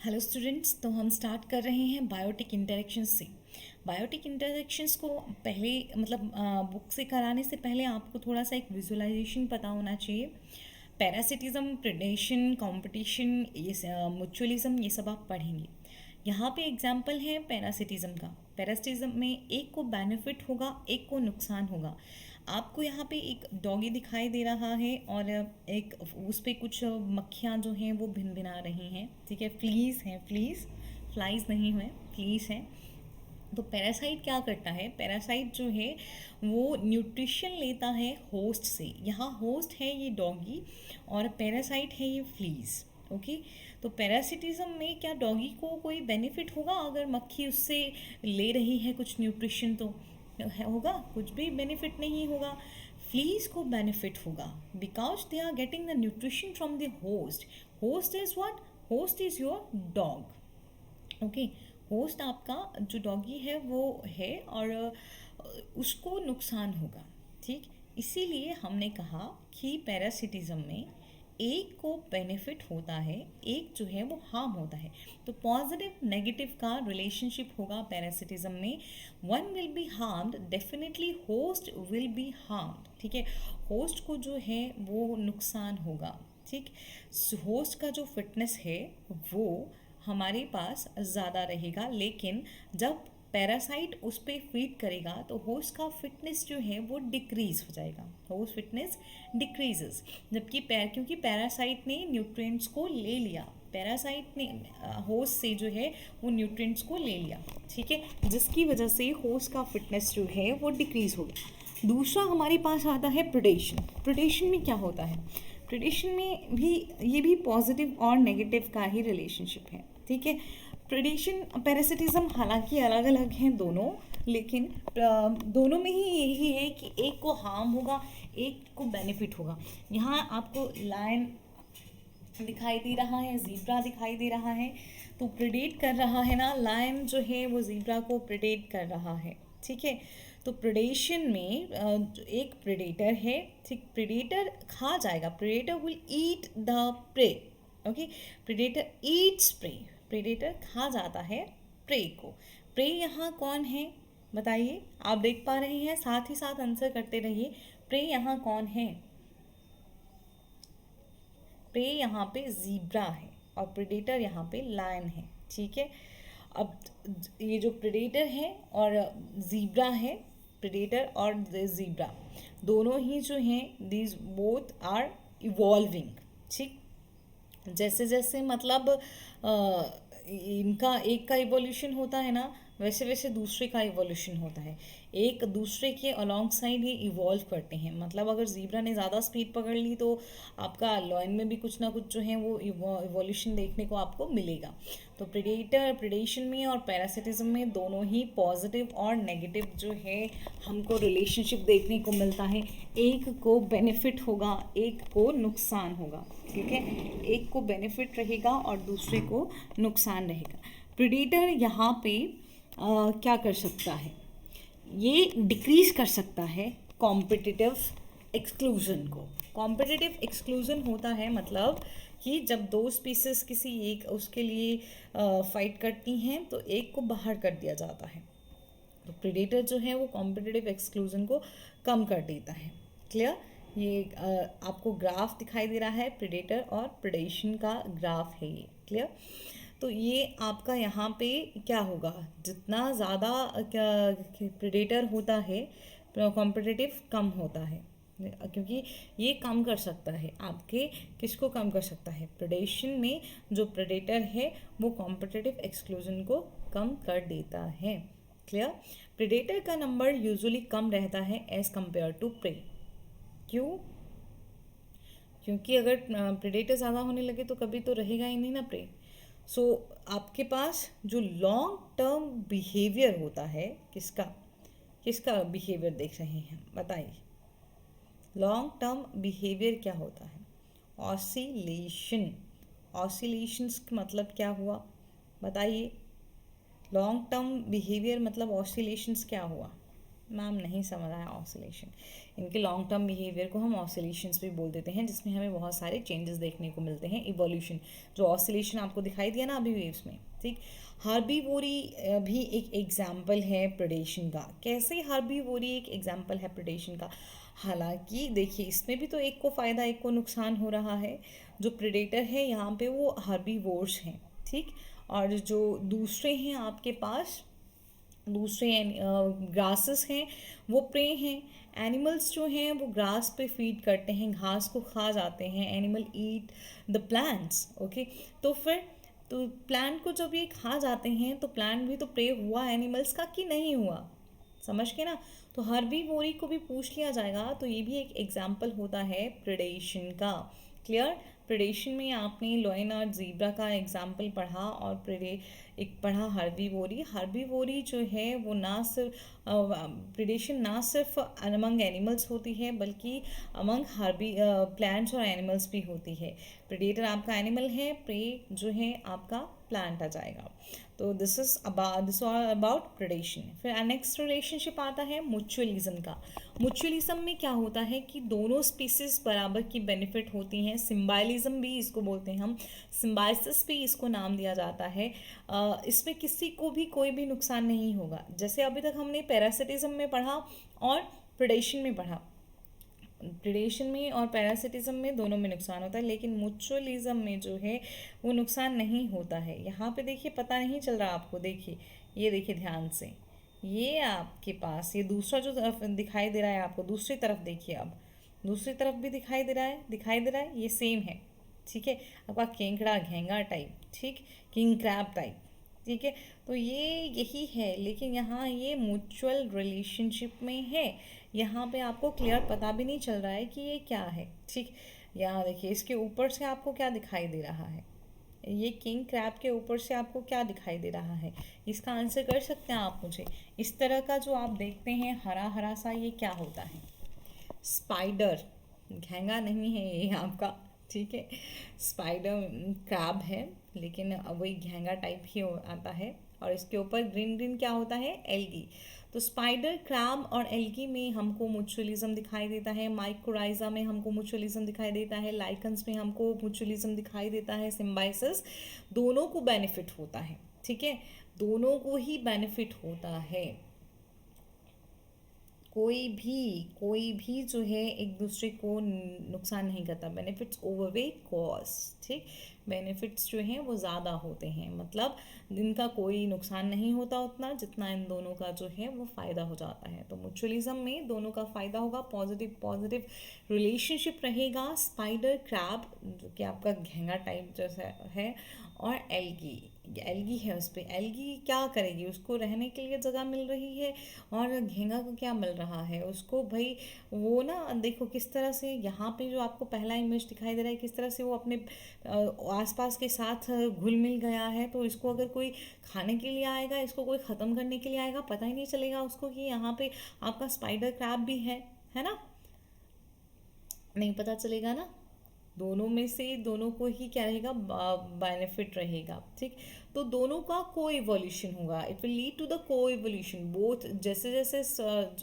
Hello students, तो हम start कर रहे हैं बायोटिक इंटरेक्शंस से। बायोटिक इंटरेक्शंस को पहले बुक से कराने से पहले आपको थोड़ा सा एक विजुअलाइजेशन पता होना चाहिए। पैरासिटिज्म, प्रेडेशन, कंपटीशन, ये म्यूचुअलिज्म, ये सब आप पढ़ेंगे। यहाँ पे एग्जाम्पल है पैरासिटिज्म का। पैरासिटिज्म में एक को बेनिफिट होगा, एक को नुकसान होगा। आपको यहाँ पे एक डॉगी दिखाई दे रहा है और एक उस पर कुछ मक्खियाँ जो हैं वो भिन भिना रही हैं, ठीक है। फ्लीज हैं, फ्लाइज नहीं हुए, फ्लीज हैं। तो पैरासाइट क्या करता है? पैरासाइट जो है वो न्यूट्रिशन लेता है होस्ट से। यहाँ होस्ट है ये डॉगी और पैरासाइट है ये फ्लीज। ओके, तो पैरासिटिज्म में क्या डॉगी को कोई बेनिफिट होगा अगर मक्खी उससे ले रही है कुछ न्यूट्रिशन? तो होगा, कुछ भी बेनिफिट नहीं होगा। फ्लीज को बेनिफिट होगा because they are getting the nutrition from the host. Host is what? Host is your dog. Okay, host आपका जो डॉगी है वो है और उसको नुकसान होगा, ठीक। इसीलिए हमने कहा कि पैरासिटिज्म में एक को बेनिफिट होता है, एक जो है वो हार्म होता है। तो पॉजिटिव नेगेटिव का रिलेशनशिप होगा पैरासिटिज्म में। One will be harmed, definitely host will be harmed, ठीक है। होस्ट को जो है वो नुकसान होगा, ठीक। होस्ट का जो फिटनेस है वो हमारे पास ज़्यादा रहेगा, लेकिन जब पैरासाइट उस पर फीड करेगा तो होस्ट का फिटनेस जो है वो डिक्रीज हो जाएगा। होस्ट फिटनेस डिक्रीजेस, जबकि क्योंकि पैरासाइट ने न्यूट्रिएंट्स को ले लिया, पैरासाइट ने होस्ट से जो है वो न्यूट्रिएंट्स को ले लिया, ठीक है, जिसकी वजह से होस्ट का फिटनेस जो है वो डिक्रीज हो गया। दूसरा हमारे पास आता है प्रेडेशन। प्रेडेशन में क्या होता है? प्रेडेशन में भी ये भी पॉजिटिव और नेगेटिव का ही रिलेशनशिप है, ठीक है। प्रेडेशन, पैरासिटिज्म हालांकि अलग अलग हैं दोनों, लेकिन दोनों में ही यही है कि एक को हार्म होगा, एक को बेनिफिट होगा। यहाँ आपको लायन दिखाई दे रहा है, ज़ीब्रा दिखाई दे रहा है, तो प्रेडेट कर रहा है ना, लायन जो है वो ज़ीब्रा को प्रेडेट कर रहा है, ठीक है। तो प्रेडेशन में एक प्रेडेटर है, ठीक, प्रेडेटर खा जाएगा, predator will eat the prey. Okay, predator eats prey, predator खा जाता है प्रे को। प्रे यहाँ कौन है बताइए? आप देख पा रहे हैं, साथ ही साथ आंसर करते रहिए। प्रे यहाँ कौन है? प्रे यहाँ पे ज़ीब्रा है और प्रेडेटर यहाँ पे लायन है, ठीक है। अब ये जो प्रेडेटर है और ज़ीब्रा है, प्रेडेटर और ज़ीब्रा दोनों ही जो हैं, दीज बोथ आर इवॉल्विंग, ठीक। जैसे जैसे इनका एक का इवोल्यूशन होता है ना, वैसे वैसे दूसरे का इवोल्यूशन होता है। एक दूसरे के अलॉन्ग साइड ही इवॉल्व करते हैं। मतलब अगर ज़ीब्रा ने ज़्यादा स्पीड पकड़ ली तो आपका लॉयन में भी कुछ ना कुछ जो है वो इवोल्यूशन देखने को आपको मिलेगा। तो प्रेडेशन में और पैरासिटिज्म में दोनों ही पॉजिटिव और नेगेटिव जो है हमको रिलेशनशिप देखने को मिलता है। एक को बेनिफिट होगा, एक को नुकसान होगा, ठीक है। एक को बेनिफिट रहेगा और दूसरे को नुकसान रहेगा। प्रेडेटर यहाँ पे क्या कर सकता है? ये डिक्रीज कर सकता है कॉम्पिटिटिव एक्सक्लूजन को। कॉम्पिटिटिव एक्सक्लूजन होता है मतलब कि जब दो स्पीसीज किसी एक उसके लिए फाइट करती हैं तो एक को बाहर कर दिया जाता है। तो प्रेडेटर जो है वो कॉम्पिटिटिव एक्सक्लूजन को कम कर देता है। क्लियर? ये आपको ग्राफ दिखाई दे रहा है, प्रेडेटर और प्रेडेशन का ग्राफ है ये। क्लियर? तो ये आपका यहाँ पे क्या होगा, जितना ज़्यादा प्रेडेटर होता है कॉम्पिटिटिव कम होता है, क्योंकि ये कम कर सकता है आपके, किसको कम कर सकता है? प्रेडेशन में जो प्रेडेटर है वो कॉम्पिटिटिव एक्सक्लूजन को कम कर देता है। क्लियर? प्रेडेटर का नंबर यूजुअली कम रहता है एज कंपेयर टू प्रे। क्यों? क्योंकि अगर प्रेडेटर ज़्यादा होने लगे तो कभी तो रहेगा ही नहीं ना प्रे। सो आपके पास जो लॉन्ग टर्म बिहेवियर होता है, किसका किसका बिहेवियर देख रहे हैं बताइए? लॉन्ग टर्म बिहेवियर क्या होता है? ऑसिलेशन। ऑसिलेशंस का मतलब क्या हुआ बताइए? लॉन्ग टर्म बिहेवियर मतलब ऑसिलेशंस क्या हुआ? मैम नहीं समझ आया ऑसिलेशन। इनके लॉन्ग टर्म बिहेवियर को हम ऑसिलेशंस भी बोल देते हैं, जिसमें हमें बहुत सारे चेंजेस देखने को मिलते हैं, इवोल्यूशन। जो ऑसिलेशन आपको दिखाई दिया ना अभी वेव्स में, ठीक। हर्बीवोरी भी एक एग्जाम्पल है प्रेडेशन का। कैसे हर्बीवोरी एक एग्जाम्पल है प्रेडेशन का? हालांकि देखिए इसमें भी तो एक को फ़ायदा एक को नुकसान हो रहा है। जो प्रेडेटर है यहाँ पे वो हर्बीवोर्स हैं, ठीक। और जो दूसरे हैं आपके पास, दूसरे ग्रासेस हैं, वो प्रे हैं। एनिमल्स जो हैं वो ग्रास पे फीड करते हैं, घास को खा जाते हैं। Animal eat the plants, okay. तो फिर तो प्लांट को जब ये खा जाते हैं तो प्लांट भी तो प्रे हुआ एनिमल्स का कि नहीं हुआ? समझ के ना? तो हर्बीवोरी को भी पूछ लिया जाएगा, तो ये भी एक एग्जाम्पल होता है प्रेडेशन का। क्लियर? प्रेडेशन में आपने लायन और ज़ीब्रा का एग्जाम्पल पढ़ा, और एक पढ़ा हर्बीवोरी। हर्बीवोरी जो है वो ना सिर्फ प्रेडेशन ना सिर्फ अमंग एनिमल्स होती है, बल्कि अमंग प्लांट्स और एनिमल्स भी होती है। प्रेडेटर आपका एनिमल है, प्रे जो है आपका प्लांट आ जाएगा। तो दिस ऑल अबाउट प्रेडेशन। फिर नेक्स्ट रिलेशनशिप आता है म्यूचुअलिज्म का। म्यूचुअलिज्म में क्या होता है कि दोनों स्पीसीज बराबर की बेनिफिट होती हैं। सिम्बायलिज्म भी इसको बोलते हैं हम, सिम्बायसिस भी इसको नाम दिया जाता है। इसमें किसी को भी कोई भी नुकसान नहीं होगा। जैसे अभी तक हमने पैरासिटिज्म में पढ़ा और प्रेडेशन में पढ़ा। प्रेडेशन में और पैरासिटिज्म में दोनों में नुकसान होता है, लेकिन म्यूचुअलिज्म में जो है वो नुकसान नहीं होता है। यहाँ पे देखिए, पता नहीं चल रहा आपको, देखिए ये देखिए ध्यान से, ये आपके पास ये दूसरा जो दिखाई दे रहा है आपको, दूसरी तरफ देखिए, अब दूसरी तरफ भी दिखाई दे रहा है, ये सेम है, ठीक है। आपका केंकड़ा घेंगा टाइप, ठीक, किंग क्रैब टाइप, ठीक है। तो ये यही है, लेकिन यहाँ ये म्यूचुअल रिलेशनशिप में है। यहाँ पे आपको क्लियर पता भी नहीं चल रहा है कि ये क्या है, ठीक। यहाँ देखिए, इसके ऊपर से आपको क्या दिखाई दे रहा है? ये किंग क्रैब के ऊपर से आपको क्या दिखाई दे रहा है? इसका आंसर कर सकते हैं आप मुझे? इस तरह का जो आप देखते हैं हरा हरा सा, ये क्या होता है? स्पाइडर। घेंगा नहीं है ये आपका, ठीक है। स्पाइडर क्रैब है, लेकिन वही घेंगा टाइप ही आता है। और इसके ऊपर ग्रीन ग्रीन क्या होता है? एल्गी। तो स्पाइडर, क्रैब और एल्गी में हमको म्यूचुअलिज्म दिखाई देता है। माइकोराइजा में हमको म्यूचुअलिज्म दिखाई देता है। लाइकन्स में हमको म्यूचुअलिज्म दिखाई देता है। सिम्बाइसिस, दोनों को बेनिफिट होता है, ठीक है, दोनों को ही बेनिफिट होता है। कोई भी जो है एक दूसरे को नुकसान नहीं करता। बेनिफिट्स ओवरवेट कॉस्ट, ठीक। बेनिफिट्स जो हैं वो ज़्यादा होते हैं, मतलब इनका कोई नुकसान नहीं होता उतना जितना इन दोनों का जो है वो फ़ायदा हो जाता है। तो म्यूचुअलिज्म में दोनों का फ़ायदा होगा, पॉजिटिव रिलेशनशिप रहेगा। स्पाइडर क्रैब जो कि आपका घेंगा टाइप जैसा है, और एल्गी है, उस पर एल्गी क्या करेगी? उसको रहने के लिए जगह मिल रही है, और घेंगा को क्या मिल रहा है? उसको भाई वो ना, देखो किस तरह से यहाँ पे जो आपको पहला इमेज दिखाई दे रहा है, किस तरह से वो अपने आसपास के साथ घुल मिल गया है। तो इसको अगर कोई खाने के लिए आएगा, इसको कोई ख़त्म करने के लिए आएगा, पता ही नहीं चलेगा उसको कि यहाँ पे आपका स्पाइडर क्रैब भी है ना? नहीं पता चलेगा ना। दोनों में से दोनों को ही क्या रहेगा? बेनिफिट रहेगा, ठीक। तो दोनों का को इवोल्यूशन होगा। It will lead to the coevolution both. जैसे जैसे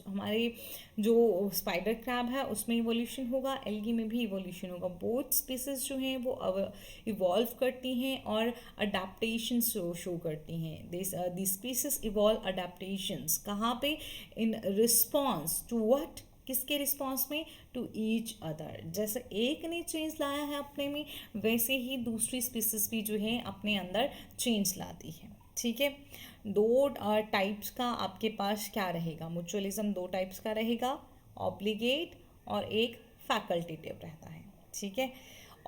हमारे जो स्पाइडर क्रैब है उसमें इवोल्यूशन होगा, एल्गी में भी इवोल्यूशन होगा। बोथ स्पीसीज जो हैं वो इवॉल्व करती हैं और अडेप्टेशन शो करती हैं। दिस स्पीसीज इवॉल्व अडेप्टेशंस कहाँ पे? In response to what? किसके रिस्पॉन्स में? To each other. जैसे एक ने चेंज लाया है अपने में, वैसे ही दूसरी स्पीसीज भी जो है अपने अंदर चेंज लाती है, ठीक है। दो टाइप्स का आपके पास क्या रहेगा? म्यूचुअलिज्म दो टाइप्स का रहेगा, ऑब्लिगेट और एक फैकल्टेटिव रहता है, ठीक है।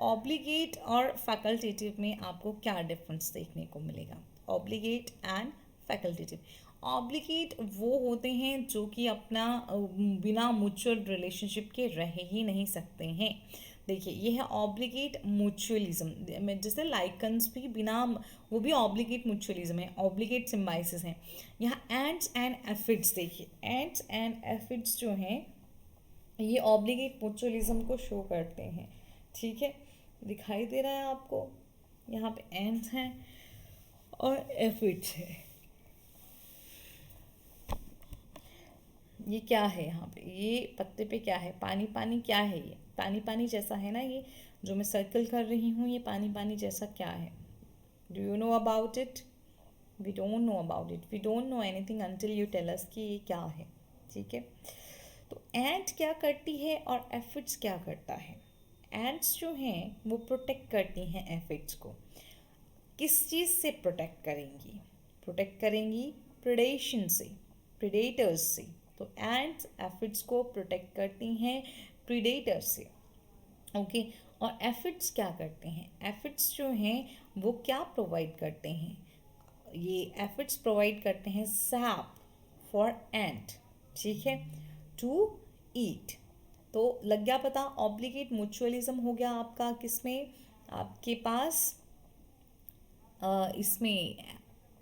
ऑब्लिगेट और फैकल्टेटिव में आपको क्या डिफरेंस देखने को मिलेगा? Obligate and facultative. ऑब्लिगेट वो होते हैं जो कि अपना बिना म्यूचुअल रिलेशनशिप के रह ही नहीं सकते हैं। देखिए ये है ऑब्लिगेट म्यूचुअलिज्म। जैसे लाइकन्स भी बिना, वो भी ऑब्लिगेट म्यूचुअलिज्म है, ऑब्लिगेट सिम्बाइसिस हैं। यहाँ एंट्स एंड एफिड्स, देखिए एंट्स एंड एफिड्स जो हैं ये ऑब्लिगेट म्यूचुअलिज्म को शो करते हैं, ठीक है। दिखाई दे रहा है आपको? यहाँ पे एंट्स हैं और एफिड्स है। ये क्या है यहाँ पे, ये पत्ते पे क्या है, पानी पानी क्या है, ये पानी पानी जैसा है ना, ये जो मैं सर्कल कर रही हूँ ये पानी पानी जैसा क्या है? Do you know about it? We don't know about it, we don't know anything until you tell us कि ये क्या है। ठीक है, तो एंट क्या करती है और एफिड्स क्या करता है? एंट्स जो हैं वो प्रोटेक्ट करती हैं एफिड्स को। किस चीज़ से प्रोटेक्ट करेंगी? प्रोटेक्ट करेंगी प्रेडेशन से, प्रेडेटर्स से। तो एंट्स एफिड्स को प्रोटेक्ट करती हैं प्रीडेटर से। ओके, और एफिड्स क्या करते हैं? एफिड्स जो हैं वो क्या प्रोवाइड करते हैं? ये एफिड्स प्रोवाइड करते हैं सैप फॉर एंट, ठीक है, टू ईट। तो लग गया पता, ऑब्लिगेट म्यूचुअलिज्म हो गया आपका किसमें, आपके पास इसमें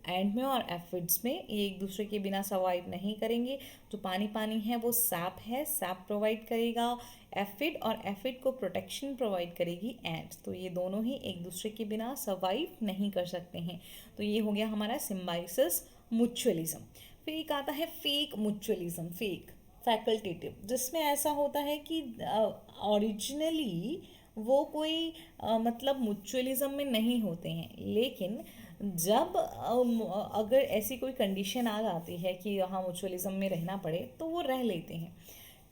एंड में और एफिड्स में। ये एक दूसरे के बिना सर्वाइव नहीं करेंगे। जो पानी पानी है वो सैप है, सैप प्रोवाइड करेगा एफिड, और एफिड को प्रोटेक्शन प्रोवाइड करेगी एंट। तो ये दोनों ही एक दूसरे के बिना सर्वाइव नहीं कर सकते हैं। तो ये हो गया हमारा सिम्बायोसिस म्यूचुअलिज्म। फिर एक आता है फेक म्यूचुअलिज्म, फेक फैकल्टेटिव, जिसमें ऐसा होता है कि ओरिजिनली वो कोई मतलब म्यूचुअलिज्म में नहीं होते हैं, लेकिन जब अगर ऐसी कोई कंडीशन आ जाती है कि हाँ म्यूचुअलिज्म में रहना पड़े तो वो रह लेते हैं।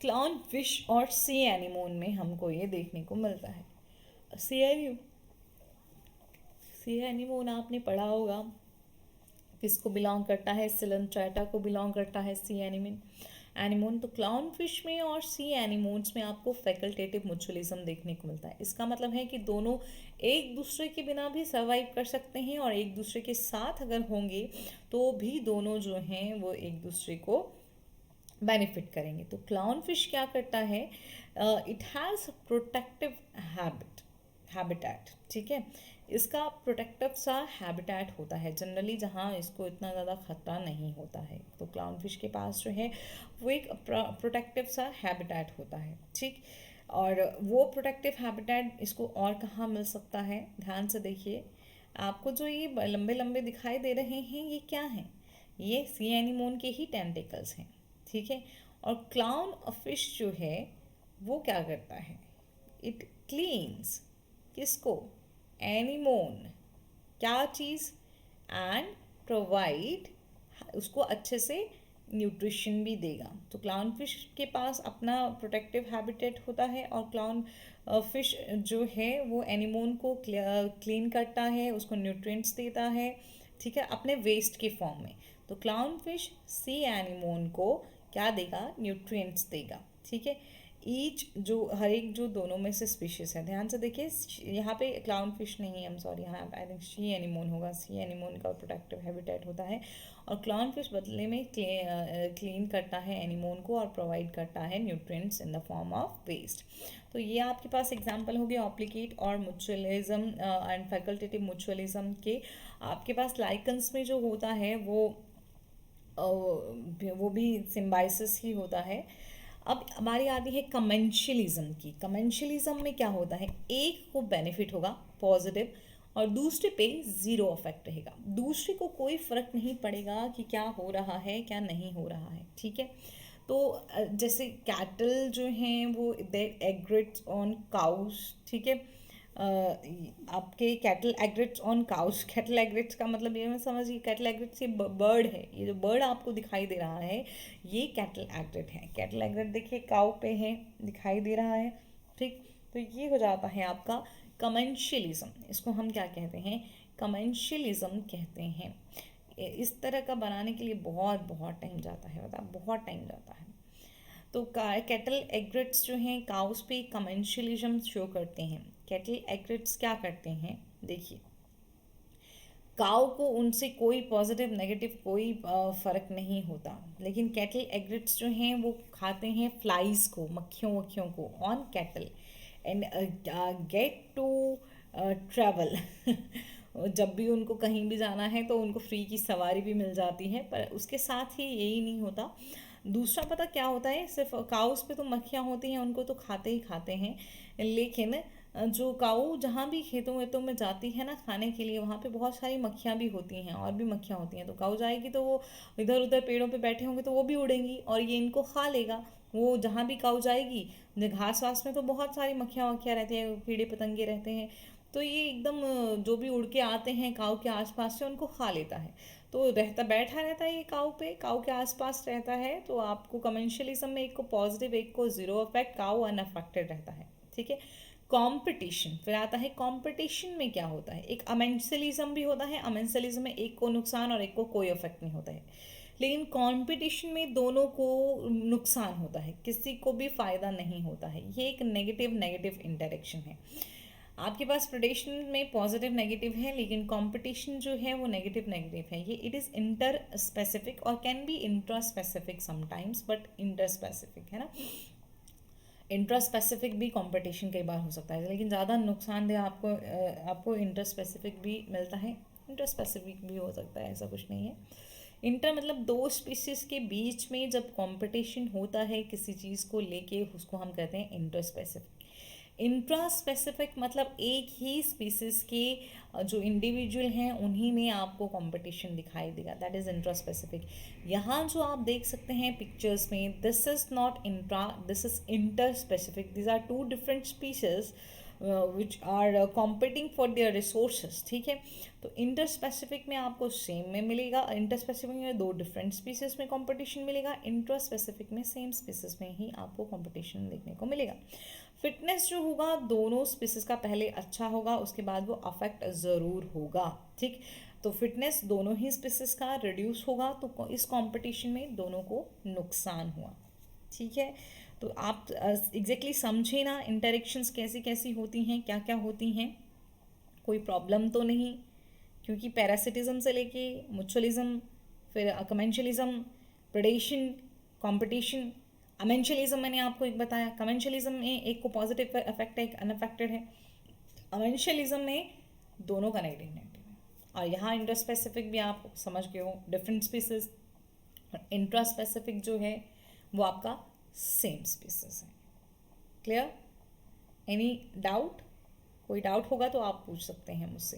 क्लाउन फिश और सी एनिमोन में हमको ये देखने को मिलता है। सी एनिमोन आपने पढ़ा होगा, किसको बिलोंग करता है? सिलेंट्रेटा को बिलोंग करता है सी एनिमोन। तो क्लाउन फिश में और सी एनिमोन्स में आपको फैकल्टेटिव म्यूचुअलिज्म देखने को मिलता है। इसका मतलब है कि दोनों एक दूसरे के बिना भी सर्वाइव कर सकते हैं, और एक दूसरे के साथ अगर होंगे तो भी दोनों जो हैं वो एक दूसरे को बेनिफिट करेंगे। तो क्लाउन फिश क्या करता है? इट हैज़ प्रोटेक्टिव हैबिटेट, ठीक है, इसका प्रोटेक्टिव सा हैबिटेट होता है जनरली, जहाँ इसको इतना ज़्यादा खतरा नहीं होता है। तो क्लाउन फिश के पास जो है वो एक प्रोटेक्टिव सा हैबिटेट होता है, ठीक। और वो प्रोटेक्टिव हैबिटेट इसको और कहाँ मिल सकता है? ध्यान से देखिए, आपको जो ये लंबे लंबे दिखाई दे रहे हैं ये क्या हैं? ये सी एनिमोन के ही टेंटिकल्स हैं, ठीक है। और क्लाउन फिश जो है वो क्या करता है? इट क्लीन्स किसको? एनिमोन, क्या चीज़? एंड प्रोवाइड, उसको अच्छे से न्यूट्रिशन भी देगा। तो क्लाउन फिश के पास अपना प्रोटेक्टिव हैबिटेट होता है, और क्लाउन फिश जो है वो एनिमोन को क्लीन करता है, उसको न्यूट्रिएंट्स देता है, ठीक है, अपने वेस्ट के फॉर्म में। तो क्लाउन फिश सी एनिमोन को क्या देगा? न्यूट्रिएंट्स देगा, ठीक है। ईच जो हर एक जो दोनों में से स्पीशीज़ है, ध्यान से देखिए, यहाँ पे क्लाउन फिश नहीं है, आई एम सॉरी, यहाँ आई थिंक सी एनिमोन होगा। सी एनिमोन का प्रोटेक्टिव हैबिटेट होता है, और क्लाउन फिश बदले में क्लीन करता है एनिमोन को और प्रोवाइड करता है nutrients in the form of waste. तो ये आपके पास एग्जांपल हो गया ऑब्लिगेट और म्यूचुअलिज्म एंड फैकल्टेटिव म्यूचुअलिज्म के। आपके पास लाइकन्स में जो होता है वो भी सिम्बायोसिस ही होता है। अब हमारी आती है कमेंशियलिज्म की। कमेंशियलिज्म में क्या होता है? एक को बेनिफिट होगा पॉजिटिव, और दूसरे पे ज़ीरो इफेक्ट रहेगा। दूसरे को कोई फ़र्क नहीं पड़ेगा कि क्या हो रहा है क्या नहीं हो रहा है, ठीक है। तो जैसे कैटल जो हैं वो दे एग्रेट्स ऑन काउस, ठीक है। आपके cattle egrets on cows, cattle egrets का मतलब ये मैं समझिए, कैटल एग्रेट्स ये बर्ड है, ये जो बर्ड आपको दिखाई दे रहा है ये कैटल एग्रेट है। कैटल एग्रेट देखिए काउ पे है, दिखाई दे रहा है, ठीक। तो ये हो जाता है आपका कमेंशियलिज्म। इसको हम क्या कहते हैं? कमेंशियलिज्म कहते हैं। इस तरह का बनाने के लिए बहुत बहुत टाइम जाता है, बता, बहुत टाइम जाता है। तो कैटल एग्रेट्स जो हैं काउस पे कमेंशियलिज्म शो करते हैं। कैटल एग्रेट्स क्या करते हैं? देखिए, काउ को उनसे कोई पॉजिटिव नेगेटिव कोई फ़र्क नहीं होता, लेकिन कैटल एग्रेट्स जो हैं वो खाते हैं फ्लाइज को, मक्खियों वक्खियों को, on cattle, and get to travel. जब भी उनको कहीं भी जाना है तो उनको फ्री की सवारी भी मिल जाती है। पर उसके साथ ही यही नहीं होता, दूसरा पता क्या होता है? सिर्फ काउस पे तो मक्खियाँ होती हैं, उनको तो खाते ही खाते हैं, लेकिन जो काऊ जहाँ भी खेतों वेतों में जाती है ना खाने के लिए, वहाँ पे बहुत सारी मक्खियाँ भी होती हैं और भी मक्खियाँ होती हैं। तो काऊ जाएगी तो वो इधर उधर पेड़ों पे बैठे होंगे तो वो भी उड़ेंगी और ये इनको खा लेगा। वो जहाँ भी काऊ जाएगी, घास वास में तो बहुत सारी मक्खियाँ वक्खियाँ रहती हैं, कीड़े पतंगे रहते हैं। तो ये एकदम जो भी उड़ के आते हैं काऊ के आसपास से उनको खा लेता है। तो रहता बैठा रहता है ये काऊ पे, काऊ के आसपास रहता है। तो आपको कमेंशलिज्म में एक को पॉजिटिव एक को जीरो इफेक्ट, काऊ अनअफेक्टेड रहता है। ठीक है। कंपटीशन फिर आता है। कंपटीशन में क्या होता है, एक अमेंसलिज्म भी होता है। अमेंसलिज्म में एक को नुकसान और एक को कोई इफेक्ट नहीं होता है। लेकिन कंपटीशन में दोनों को नुकसान होता है, किसी को भी फायदा नहीं होता है। ये एक नेगेटिव नेगेटिव इंटरेक्शन है। आपके पास प्रेडेशन में पॉजिटिव नेगेटिव है, लेकिन कंपटीशन जो है वो नेगेटिव नेगेटिव है। ये इट इज़ इंटर स्पेसिफिक और can be intra specific sometimes, but inter specific है ना। इंट्रा स्पेसिफिक भी कंपटीशन कई बार हो सकता है, लेकिन ज़्यादा नुकसानदेह आपको इंटर स्पेसिफिक भी मिलता है, इंटर स्पेसिफिक भी हो सकता है, ऐसा कुछ नहीं है। इंटर मतलब दो स्पीसीज के बीच में जब कंपटीशन होता है किसी चीज़ को लेके, उसको हम कहते हैं इंटर स्पेसिफिक। इंट्रा स्पेसिफिक मतलब एक ही स्पीसीज के जो इंडिविजुअल हैं उन्हीं में आपको कंपटीशन दिखाई देगा, दैट इज इंट्रा स्पेसिफिक। यहाँ जो आप देख सकते हैं पिक्चर्स में, this is not intra, this is inter specific. This are two different species which are competing for their resources. ठीक है। तो इंटर स्पेसिफिक में आपको सेम में मिलेगा, इंटर स्पेसिफिक में दो डिफरेंट स्पीसीज में कंपटीशन मिलेगा, इंट्रा स्पेसिफिक में सेम स्पीसीज में ही आपको कंपटीशन देखने को मिलेगा। फिटनेस जो होगा दोनों स्पीसीज का पहले अच्छा होगा, उसके बाद वो अफेक्ट ज़रूर होगा। ठीक। तो फिटनेस दोनों ही स्पीसीज का रिड्यूस होगा, तो इस कंपटीशन में दोनों को नुकसान हुआ। ठीक है। तो आप एग्जैक्टली समझे ना इंटरेक्शंस कैसी कैसी होती हैं, क्या क्या होती हैं। कोई प्रॉब्लम तो नहीं, क्योंकि पैरासिटिज्म से लेके म्यूचुअलिज्म, फिर कमेंशलिज्म, प्रेडेशन, कंपटीशन, अमेंशलिज्म मैंने आपको एक बताया। कमेंशलिज्म में एक को पॉजिटिव इफेक्ट है, एक अनअफेक्टेड है। अमेंशलिज्म में दोनों का नेगेटिव नेगेटिव है। और यहाँ इंटर स्पेसिफिक भी आप समझ गए हो, डिफरेंट स्पीसीज। इंट्रा स्पेसिफिक जो है वो आपका सेम स्पीसीज है। क्लियर? Any doubt? कोई डाउट होगा तो आप पूछ सकते हैं मुझसे।